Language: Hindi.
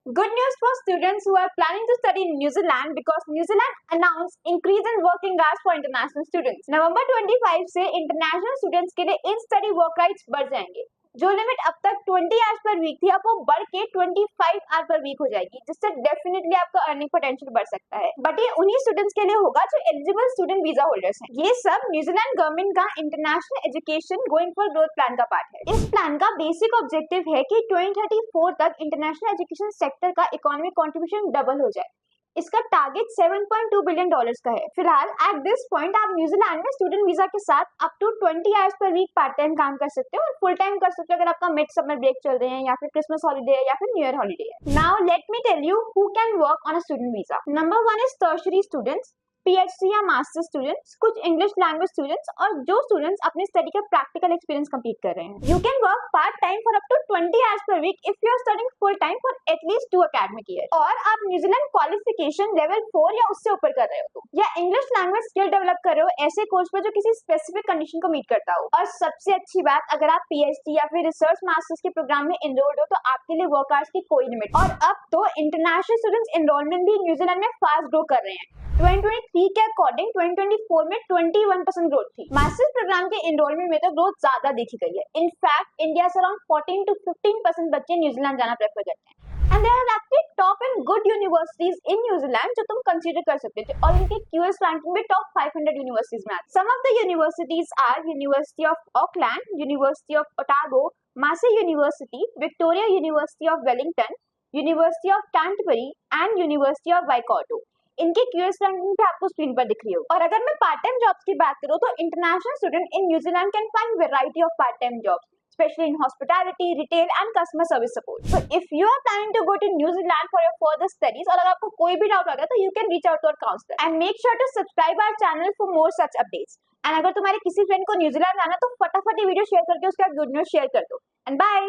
Good news for students who are planning to study in New Zealand because New Zealand announced increase in working hours for international students. नवंबर 25 से इंटरनेशनल स्टूडेंट्स के लिए इन स्टडी वर्क राइट्स बढ़ जाएंगे। जो लिमिट अब तक 20 आवर्स पर वीक थी, अब वो बढ़ के 25 आवर पर वीक हो जाएगी, जिससे डेफिनेटली आपका अर्निंग पोटेंशियल बढ़ सकता है। बट ये उन्हीं स्टूडेंट्स के लिए होगा जो एलिजिबल स्टूडेंट वीजा होल्डर्स हैं। ये सब न्यूजीलैंड गवर्नमेंट का international education going for growth plan का पार्ट है। इस प्लान का बेसिक ऑब्जेक्टिव है कि 2034 तक इंटरनेशनल एजुकेशन सेक्टर का इकोनॉमिक कंट्रीब्यूशन डबल हो जाए। इसका टारगेट $7.2 बिलियन का है। फिलहाल एट दिस पॉइंट आप न्यूजीलैंड में स्टूडेंट वीजा के साथ up to 20 hours per week part time काम कर सकते हो और फुल टाइम कर सकते हो अगर आपका मिड समर ब्रेक चल रहे हैं या फिर क्रिसमस हॉलीडे है या फिर न्यू ईयर हॉलीडे है। Now let me tell you who can work on a student visa. Number 1 is tertiary students, PhD या मास्टर स्टूडेंट्स, कुछ इंग्लिश लैंग्वेज स्टूडेंट्स और जो स्टूडेंट्स अपने स्टडी का प्रैक्टिकल एक्सपीरियंस कंप्लीट कर रहे हैं। You can work part time for up to 20 hours per week if you are studying full time for at least 2 academic year और आप न्यूजीलैंड क्वालिफिकेशन लेवल 4 या उससे ऊपर कर रहे हो या इंग्लिश लैंग्वेज स्किल डेवलप कर रहे हो ऐसे कोर्स पर जो किसी स्पेसिफिक कंडीशन को मीट करता हो। और सबसे अच्छी बात, अगर आप पीएचडी या फिर रिसर्च मास्टर्स के प्रोग्राम में एनरोल्ड हो तो आपके लिए वर्क आवर्स की कोई लिमिट। और अब तो इंटरनेशनल स्टूडेंट्स एनरोलमेंट भी न्यूजीलैंड में फास्ट ग्रो कर रहे हैं। 2023 के अकॉर्डिंग 2024 में 21% ग्रोथ थी। मास्टर्स प्रोग्राम के एनरोलमेंट में तो ग्रोथ ज्यादा देखी गई है। इनफैक्ट इंडिया से अराउंड 14 to 15% बच्चे न्यूजीलैंड जाना प्रेफर करते हैं। And there are actually top and good universities in New Zealand जो तुम कंसीडर कर सकते थे और इनके क्यूएस रैंकिंग में टॉप 500 यूनिवर्सिटीज में आती। Some of the universities are university of Auckland, university of Otago, Massey university, Victoria university of Wellington, university of Canterbury and university of Waikato. इनके क्यूएस रैंकिंग पे आपको स्क्रीन पर दिख रही हो। और अगर मैं पार्ट टाइम जॉब्स की बात करूं तो international student in New Zealand can find variety of part time jobs, especially in hospitality, retail and customer service support. So if you are planning to go to New Zealand for your further studies और अगर आपको कोई भी डाउट लगा तो you can reach out to our counselor and make sure to subscribe our channel for more such updates. And अगर तुम्हारे किसी फ्रेंड को न्यूजीलैंड जाना तो फटाफट ये वीडियो शेयर करके उसका गुड न्यूज शेयर कर दो। And bye.